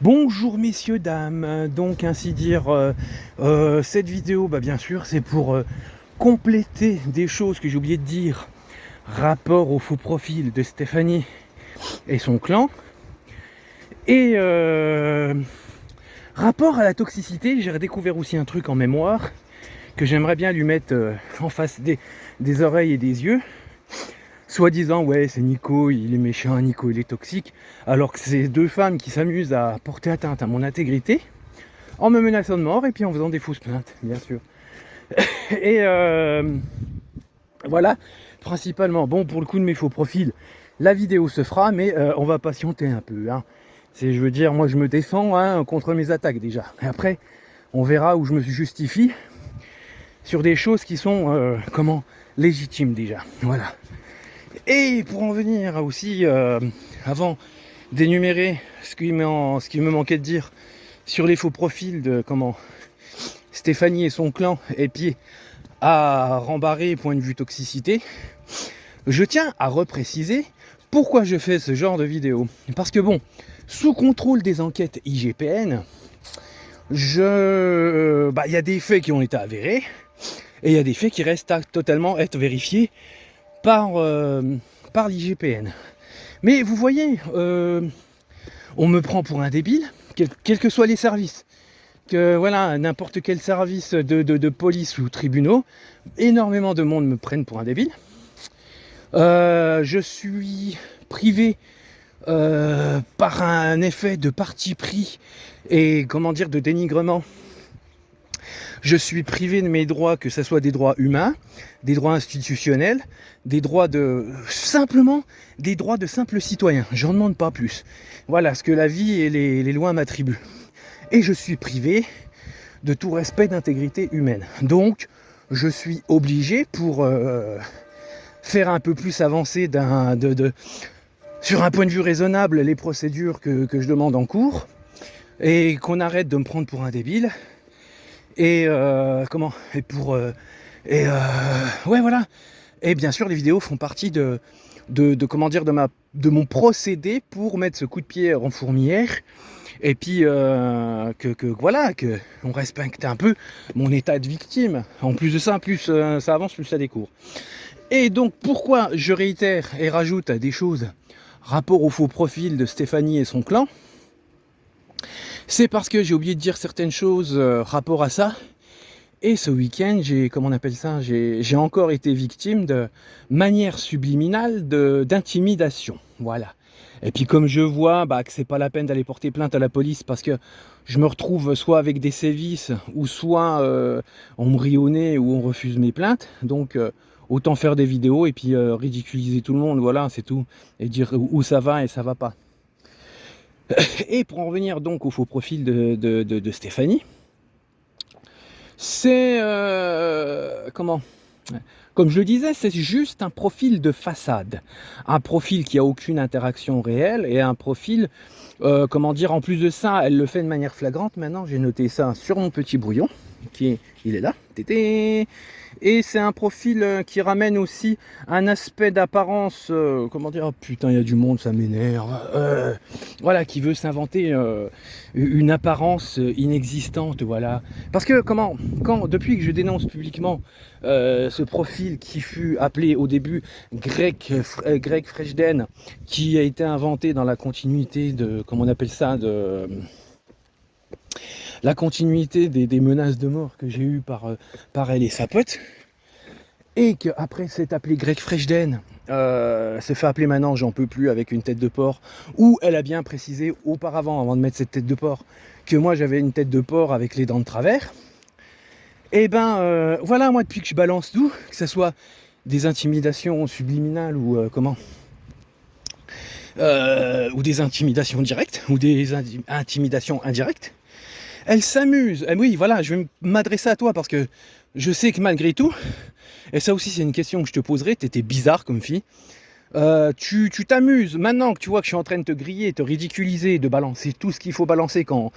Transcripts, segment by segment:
Bonjour messieurs, dames, donc ainsi dire, cette vidéo, bien sûr, c'est pour compléter des choses que j'ai oublié de dire, rapport au faux profil de Stéphanie et son clan, et rapport à la toxicité. J'ai redécouvert aussi un truc en mémoire, que j'aimerais bien lui mettre en face des oreilles et des yeux, soi-disant, ouais, c'est Nico, il est méchant, Nico, il est toxique, alors que c'est deux femmes qui s'amusent à porter atteinte à mon intégrité, en me menaçant de mort et puis en faisant des fausses plaintes, bien sûr. Et voilà, principalement, bon, pour le coup de mes faux profils, la vidéo se fera, mais on va patienter un peu. Hein. Je veux dire, moi je me défends contre mes attaques déjà. Et après, on verra où je me justifie sur des choses qui sont, légitimes déjà. Voilà. Et pour en venir aussi, avant d'énumérer ce qui me manquait de dire sur les faux profils de Stéphanie et son clan, et puis à rembarrer point de vue toxicité, je tiens à repréciser pourquoi je fais ce genre de vidéo. Parce que bon, sous contrôle des enquêtes IGPN, il y a des faits qui ont été avérés, et il y a des faits qui restent à totalement être vérifiés par l'IGPN. Mais vous voyez, on me prend pour un débile, quels que soient les services. Que voilà, n'importe quel service de police ou tribunaux, énormément de monde me prennent pour un débile. Je suis privé par un effet de parti pris et de dénigrement. Je suis privé de mes droits, que ce soit des droits humains, des droits institutionnels, des droits simplement des droits de simple citoyen. J'en demande pas plus. Voilà ce que la vie et les lois m'attribuent. Et je suis privé de tout respect d'intégrité humaine. Donc, je suis obligé pour faire un peu plus avancer sur un point de vue raisonnable les procédures que je demande en cours, et qu'on arrête de me prendre pour un débile. Et voilà. Et bien sûr, les vidéos font partie de mon procédé pour mettre ce coup de pied en fourmilière. Et puis que on respecte un peu mon état de victime. En plus de ça, plus ça avance, plus ça découvre. Et donc pourquoi je réitère et rajoute des choses rapport au faux profil de Stéphanie et son clan, c'est parce que j'ai oublié de dire certaines choses rapport à ça. Et ce week-end, j'ai encore été victime de manière subliminale d'intimidation. Voilà. Et puis comme je vois que c'est pas la peine d'aller porter plainte à la police parce que je me retrouve soit avec des sévices ou soit on me rit au nez ou on refuse mes plaintes. Donc autant faire des vidéos et puis ridiculiser tout le monde, voilà, c'est tout. Et dire où ça va et ça va pas. Et pour en revenir donc au faux profil de Stéphanie, c'est comme je le disais, c'est juste un profil de façade, un profil qui a aucune interaction réelle et un profil, en plus de ça, elle le fait de manière flagrante. Maintenant, j'ai noté ça sur mon petit brouillon, il est là, tété. Et c'est un profil qui ramène aussi un aspect d'apparence, oh putain, il y a du monde, ça m'énerve. Voilà, qui veut s'inventer une apparence inexistante, voilà. Parce que depuis que je dénonce publiquement ce profil qui fut appelé au début Greg Fresden, qui a été inventé dans la continuité la continuité des menaces de mort que j'ai eues par elle et sa pote, et qu'après c'est appelé Greg Fresden, se fait appeler maintenant J'en peux plus avec une tête de porc, où elle a bien précisé auparavant, avant de mettre cette tête de porc, que moi j'avais une tête de porc avec les dents de travers. Et voilà, moi depuis que je balance tout, que ce soit des intimidations subliminales ou ou des intimidations directes ou des intimidations indirectes, elle s'amuse. Oui, voilà, je vais m'adresser à toi parce que je sais que malgré tout, et ça aussi c'est une question que je te poserai, t'étais bizarre comme fille, tu t'amuses, maintenant que tu vois que je suis en train de te griller, te ridiculiser, de balancer tout ce qu'il faut balancer quand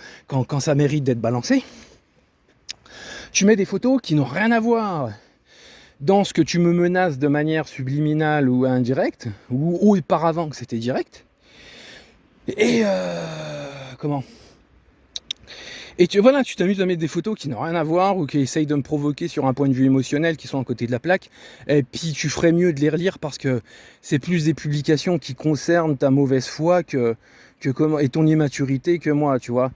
ça mérite d'être balancé, tu mets des photos qui n'ont rien à voir dans ce que tu me menaces de manière subliminale ou indirecte, ou auparavant que c'était direct. Et Et voilà, tu t'amuses à mettre des photos qui n'ont rien à voir ou qui essayent de me provoquer sur un point de vue émotionnel, qui sont à côté de la plaque. Et puis tu ferais mieux de les relire parce que c'est plus des publications qui concernent ta mauvaise foi et ton immaturité que moi, tu vois.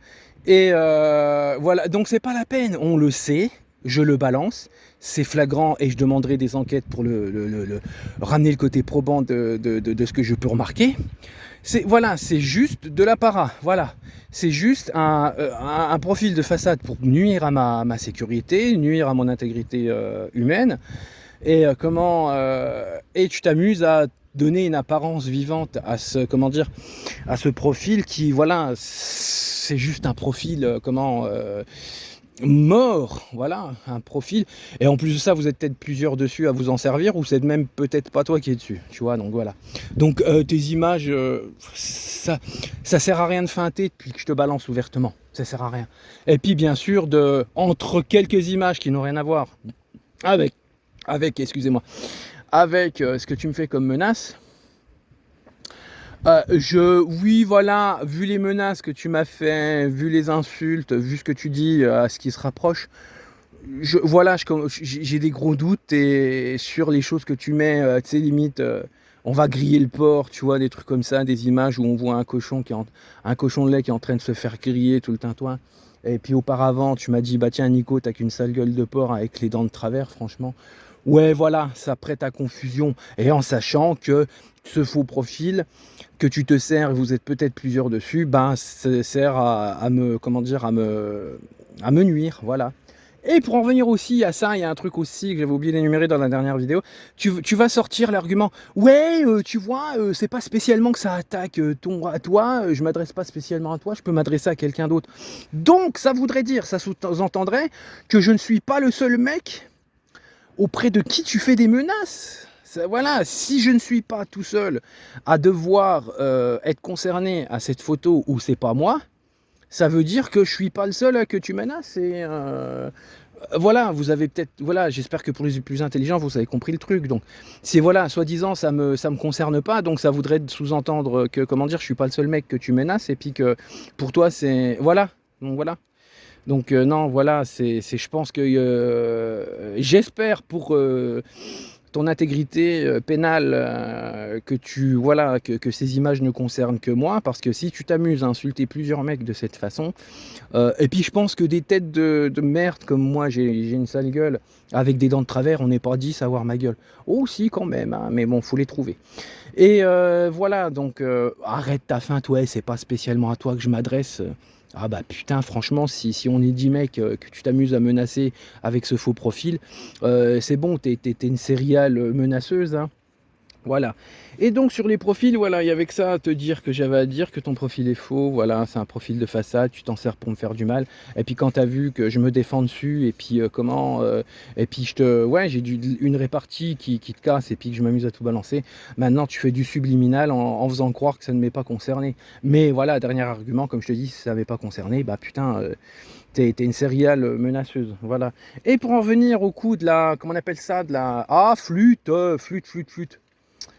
Et voilà, donc c'est pas la peine, on le sait, je le balance, c'est flagrant et je demanderai des enquêtes pour ramener le côté probant de ce que je peux remarquer. Voilà, c'est juste de la para, voilà. C'est juste un profil de façade pour nuire à ma sécurité, nuire à mon intégrité humaine. Et et tu t'amuses à donner une apparence vivante à à ce profil qui, voilà, c'est juste un profil, mort, voilà, un profil. Et en plus de ça, vous êtes peut-être plusieurs dessus à vous en servir, ou c'est même peut-être pas toi qui es dessus, tu vois, donc voilà. Donc tes images, ça sert à rien de feinter depuis que je te balance ouvertement, ça sert à rien. Et puis bien sûr, entre quelques images qui n'ont rien à voir excusez-moi, avec ce que tu me fais comme menace, oui, voilà, vu les menaces que tu m'as fait, vu les insultes, vu ce que tu dis à ce qui se rapproche, voilà, j'ai des gros doutes et sur les choses que tu mets, tu sais, limite, on va griller le porc, tu vois, des trucs comme ça, des images où on voit un cochon de lait qui est en train de se faire griller tout le tintouin. Et puis auparavant, tu m'as dit, bah tiens Nico, t'as qu'une sale gueule de porc avec les dents de travers, franchement. Ouais, voilà, ça prête à confusion. Et en sachant que ce faux profil que tu te sers, vous êtes peut-être plusieurs dessus, ben ça sert à me nuire, voilà. Et pour en revenir aussi à ça, il y a un truc aussi que j'avais oublié d'énumérer dans la dernière vidéo. Tu vas sortir l'argument, ouais, tu vois, c'est pas spécialement que ça attaque à toi, je m'adresse pas spécialement à toi, je peux m'adresser à quelqu'un d'autre. Donc ça voudrait dire, ça sous-entendrait que je ne suis pas le seul mec auprès de qui tu fais des menaces. Voilà, si je ne suis pas tout seul à devoir être concerné à cette photo où c'est pas moi, ça veut dire que je suis pas le seul que tu menaces. Et voilà, vous avez peut-être, voilà, j'espère que pour les plus intelligents, vous avez compris le truc. Donc, c'est voilà, soi-disant, ça me concerne pas, donc ça voudrait sous-entendre que, je suis pas le seul mec que tu menaces, et puis que pour toi, c'est, voilà, donc voilà. Donc non, voilà, je pense que j'espère pour ton intégrité pénale que ces images ne concernent que moi, parce que si tu t'amuses à insulter plusieurs mecs de cette façon, et puis je pense que des têtes de merde comme moi, j'ai une sale gueule, avec des dents de travers, on n'est pas 10 à voir ma gueule. Oh si quand même, hein, mais bon, faut les trouver. Et voilà, donc arrête ta feinte, ouais, c'est pas spécialement à toi que je m'adresse. Ah bah putain, franchement, si on est 10 mecs que tu t'amuses à menacer avec ce faux profil, c'est bon, t'es une serial menaceuse, hein. Voilà. Et donc sur les profils, voilà, il y avait que ça à te dire que j'avais à dire, que ton profil est faux, voilà, c'est un profil de façade, tu t'en sers pour me faire du mal. Et puis quand tu as vu que je me défends dessus, et puis et puis ouais, j'ai une répartie qui te casse, et puis que je m'amuse à tout balancer, maintenant tu fais du subliminal en faisant croire que ça ne m'est pas concerné. Mais voilà, dernier argument, comme je te dis, si ça n'avait pas concerné, bah putain, t'es une serial menaceuse, voilà. Et pour en venir au coup de la, comment on appelle ça, de la, flûte.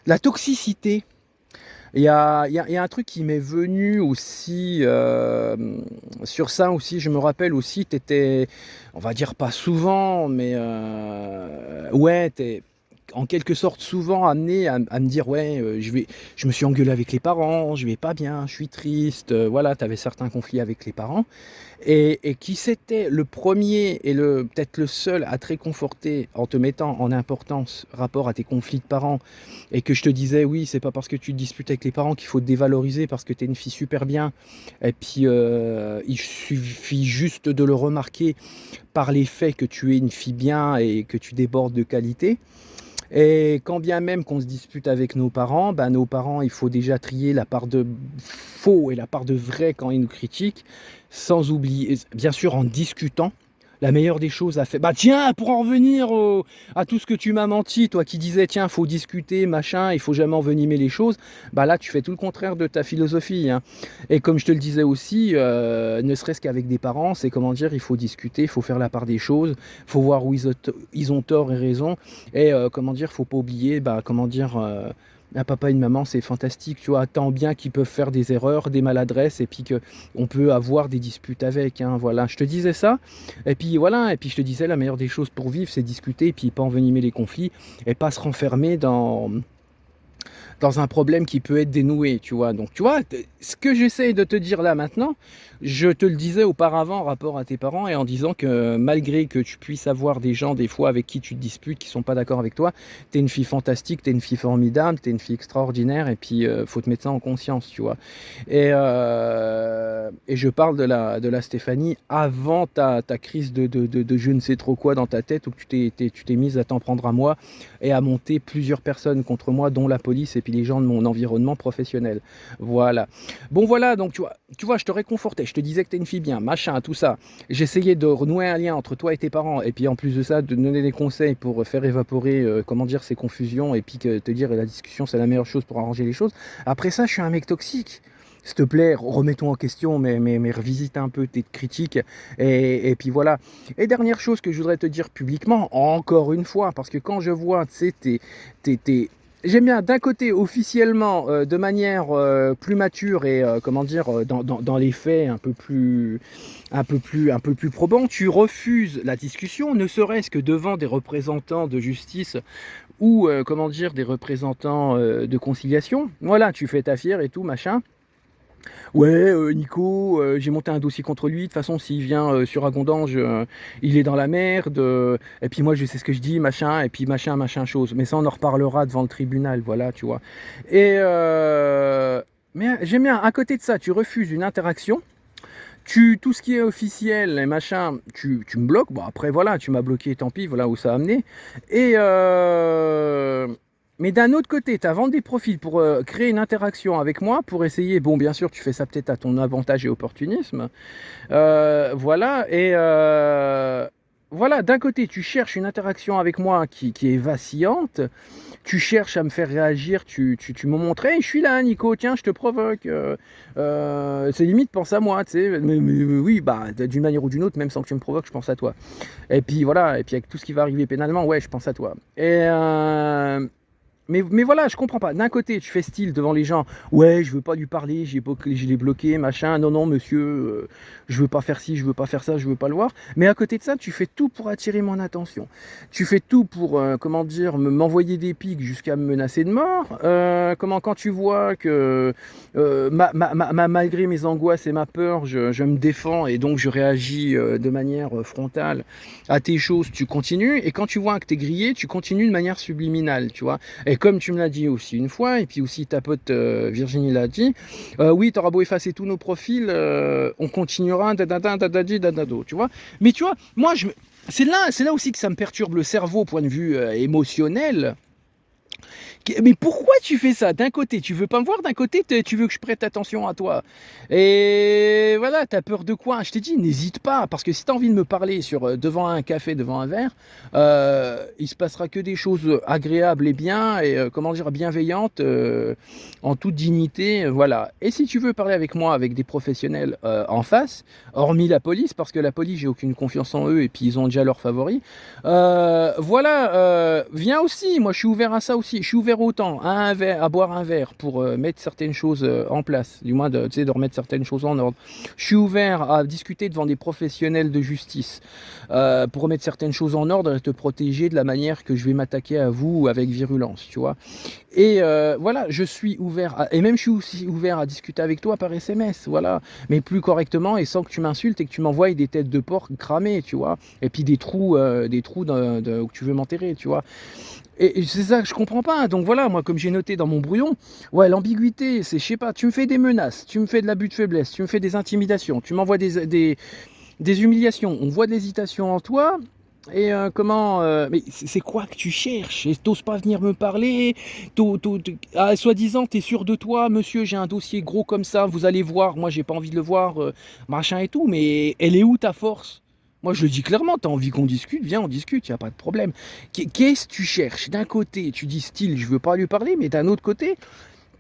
La toxicité, il y a un truc qui m'est venu aussi sur ça aussi, je me rappelle aussi, t'étais, on va dire pas souvent, mais ouais, t'es en quelque sorte souvent amené à me dire ouais, je me suis engueulé avec les parents, je vais pas bien, je suis triste, voilà, tu avais certains conflits avec les parents, et qui c'était le premier et peut-être le seul à te réconforter en te mettant en importance rapport à tes conflits de parents, et que je te disais oui, c'est pas parce que tu te disputes avec les parents qu'il faut te dévaloriser parce que tu es une fille super bien, et puis il suffit juste de le remarquer par les faits que tu es une fille bien et que tu débordes de qualité. Et quand bien même qu'on se dispute avec nos parents, il faut déjà trier la part de faux et la part de vrai quand ils nous critiquent, sans oublier, bien sûr en discutant. La meilleure des choses à faire. Bah tiens, pour en revenir à tout ce que tu m'as menti, toi qui disais tiens, faut discuter, machin, il faut jamais envenimer les choses. Bah là, tu fais tout le contraire de ta philosophie, hein. Et comme je te le disais aussi, ne serait-ce qu'avec des parents, c'est il faut discuter, il faut faire la part des choses, il faut voir où ils ont tort et raison. Et faut pas oublier, un papa et une maman, c'est fantastique, tu vois, tant bien qu'ils peuvent faire des erreurs, des maladresses, et puis qu'on peut avoir des disputes avec, hein, voilà. Je te disais ça, et puis voilà, et puis je te disais, la meilleure des choses pour vivre, c'est discuter, et puis pas envenimer les conflits, et pas se renfermer dans un problème qui peut être dénoué, tu vois. Donc, tu vois, ce que j'essaye de te dire là maintenant, je te le disais auparavant en rapport à tes parents et en disant que malgré que tu puisses avoir des gens des fois avec qui tu te disputes, qui sont pas d'accord avec toi, t'es une fille fantastique, t'es une fille formidable, t'es une fille extraordinaire et puis faut te mettre ça en conscience, tu vois. Et je parle de la Stéphanie avant ta crise de je ne sais trop quoi dans ta tête où tu t'es mise à t'en prendre à moi et à monter plusieurs personnes contre moi, dont la police et puis les gens de mon environnement professionnel. Voilà. Bon voilà, donc tu vois, je te réconfortais, je te disais que t'es une fille bien, machin, tout ça. J'essayais de renouer un lien entre toi et tes parents, et puis en plus de ça, de donner des conseils pour faire évaporer, comment dire, ces confusions, et puis te dire la discussion c'est la meilleure chose pour arranger les choses. Après ça, je suis un mec toxique. S'il te plaît, remets-toi en question, mais revisite un peu tes critiques. Et puis voilà. Et dernière chose que je voudrais te dire publiquement, encore une fois, parce que quand je vois, tu sais, j'aime bien d'un côté officiellement de manière plus mature et comment dire dans les faits un peu plus probant, tu refuses la discussion, ne serait-ce que devant des représentants de justice ou comment dire des représentants de conciliation. Voilà, tu fais ta fière et tout machin. Ouais, Nico, j'ai monté un dossier contre lui. De toute façon, s'il vient sur Agondange, il est dans la merde. Et puis moi, je sais ce que je dis, machin, et puis machin chose. Mais ça, on en reparlera devant le tribunal, voilà, tu vois. Et mais j'aime bien, à côté de ça, tu refuses une interaction. Tout ce qui est officiel et machin, tu me bloques. Bon, après, voilà, tu m'as bloqué, tant pis, voilà où ça a amené. Et mais d'un autre côté, tu as vendu des profils pour créer une interaction avec moi, pour essayer, bon, bien sûr, tu fais ça peut-être à ton avantage et opportunisme. Voilà, et voilà, d'un côté, tu cherches une interaction avec moi qui est vacillante, tu cherches à me faire réagir, tu me montres, hey, je suis là, Nico, tiens, je te provoque, c'est limite, pense à moi, tu sais, mais oui, bah, d'une manière ou d'une autre, même sans que tu me provoques, je pense à toi. Et puis voilà, et puis avec tout ce qui va arriver pénalement, ouais, je pense à toi. Et mais voilà, je comprends pas. D'un côté, tu fais style devant les gens. Ouais, je veux pas lui parler, je l'ai bloqué, machin. Non, non, monsieur, je veux pas faire ci, je veux pas faire ça, je veux pas le voir. Mais à côté de ça, tu fais tout pour attirer mon attention. Tu fais tout pour, comment dire, m'envoyer des pics jusqu'à me menacer de mort. Quand tu vois que malgré mes angoisses et ma peur, je me défends et donc je réagis de manière frontale à tes choses, tu continues. Et quand tu vois que t'es grillé, tu continues de manière subliminale, tu vois. Et comme tu me l'as dit aussi une fois, et puis aussi ta pote Virginie l'a dit, oui, t'auras beau effacer tous nos profils, on continuera, dadado, tu vois. Mais tu vois, moi, c'est là aussi que ça me perturbe le cerveau, point de vue émotionnel. Mais pourquoi tu fais ça? D'un côté, tu veux pas me voir, d'un côté, tu veux que je prête attention à toi. Et voilà, t'as peur de quoi? Je t'ai dit, n'hésite pas, parce que si t'as envie de me parler devant un café, devant un verre, il se passera que des choses agréables et bien, et comment dire, bienveillantes, en toute dignité, voilà. Et si tu veux parler avec moi, avec des professionnels en face, hormis la police, parce que la police, j'ai aucune confiance en eux, et puis ils ont déjà leurs favoris, voilà, viens aussi, moi je suis ouvert à ça aussi, je suis ouvert autant à boire un verre pour mettre certaines choses en place, du moins de remettre certaines choses en ordre. Je suis ouvert à discuter devant des professionnels de justice pour remettre certaines choses en ordre et te protéger de la manière que je vais m'attaquer à vous avec virulence, tu vois. Et voilà, je suis ouvert, et même je suis aussi ouvert à discuter avec toi par SMS, voilà, mais plus correctement et sans que tu m'insultes et que tu m'envoies des têtes de porc cramées, tu vois, et puis des trous où tu veux m'enterrer, tu vois. Et c'est ça que je comprends pas. Donc voilà, moi, comme j'ai noté dans mon brouillon, ouais, l'ambiguïté, c'est, je sais pas, tu me fais des menaces, tu me fais de l'abus de faiblesse, tu me fais des intimidations, tu m'envoies des humiliations, on voit de l'hésitation en toi. Et mais c'est quoi que tu cherches? Et t'oses pas venir me parler? Soi-disant, t'es sûr de toi, monsieur, j'ai un dossier gros comme ça, vous allez voir, moi j'ai pas envie de le voir, machin et tout, mais elle est où ta force? Moi je le dis clairement, t'as envie qu'on discute, viens on discute, y a pas de problème. Qu'est-ce que tu cherches? D'un côté, tu dis style, je veux pas lui parler, mais d'un autre côté,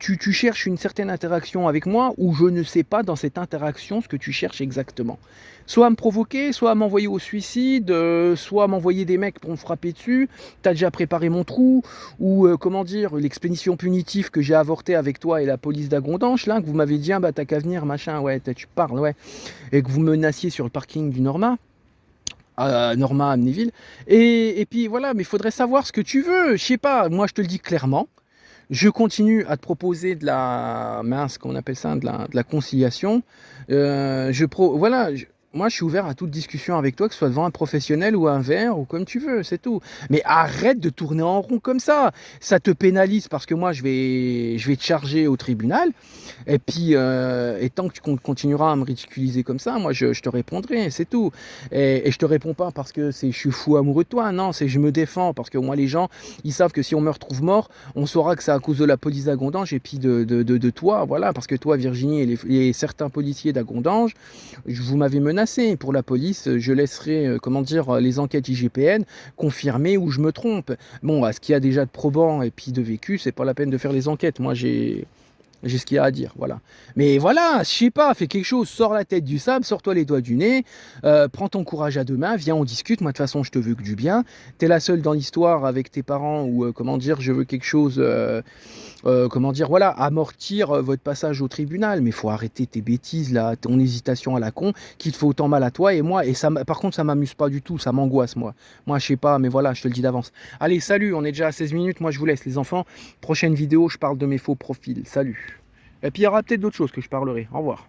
tu cherches une certaine interaction avec moi ou je ne sais pas dans cette interaction ce que tu cherches exactement. Soit à me provoquer, soit à m'envoyer au suicide, soit à m'envoyer des mecs pour me frapper dessus, t'as déjà préparé mon trou, ou comment dire, l'expédition punitive que j'ai avortée avec toi et la police d'Agondanche, là, que vous m'avez dit, ah, bah t'as qu'à venir, machin, ouais, tu parles, ouais, et que vous menaciez sur le parking du Norma. Norma Amnéville, et puis voilà, mais il faudrait savoir ce que tu veux, je sais pas, moi je te le dis clairement, je continue à te proposer de la mince, comment on appelle ça, de la conciliation. Voilà, moi je suis ouvert à toute discussion avec toi, que ce soit devant un professionnel ou un verre ou comme tu veux, c'est tout. Mais arrête de tourner en rond comme ça. Ça te pénalise parce que moi je vais te charger au tribunal. Et puis, et tant que tu continueras à me ridiculiser comme ça, moi je te répondrai, c'est tout. Et je te réponds pas parce que je suis fou amoureux de toi, non, c'est je me défends parce que moi les gens, ils savent que si on me retrouve mort, on saura que c'est à cause de la police d'Agondange et puis de toi, voilà, parce que toi, Virginie, et certains policiers d'Agondange, vous m'avez menacé. Pour la police, je laisserai, comment dire, les enquêtes IGPN confirmer où je me trompe. Bon, à ce qu'il y a déjà de probants et puis de vécu, c'est pas la peine de faire les enquêtes. Moi, j'ai ce qu'il y a à dire, voilà. Mais voilà, je sais pas, fais quelque chose, sors la tête du sable, sors-toi les doigts du nez, prends ton courage à deux mains, viens, on discute. Moi, de toute façon, je te veux que du bien. T'es la seule dans l'histoire avec tes parents où, comment dire, je veux quelque chose, comment dire, voilà, amortir votre passage au tribunal. Mais il faut arrêter tes bêtises, là, ton hésitation à la con, qui te fait autant mal à toi et moi. Et ça, par contre, ça m'amuse pas du tout, ça m'angoisse, moi. Moi, je sais pas, mais voilà, je te le dis d'avance. Allez, salut, on est déjà à 16 minutes. Moi, je vous laisse, les enfants. Prochaine vidéo, je parle de mes faux profils. Salut. Et puis il y aura peut-être d'autres choses que je parlerai. Au revoir.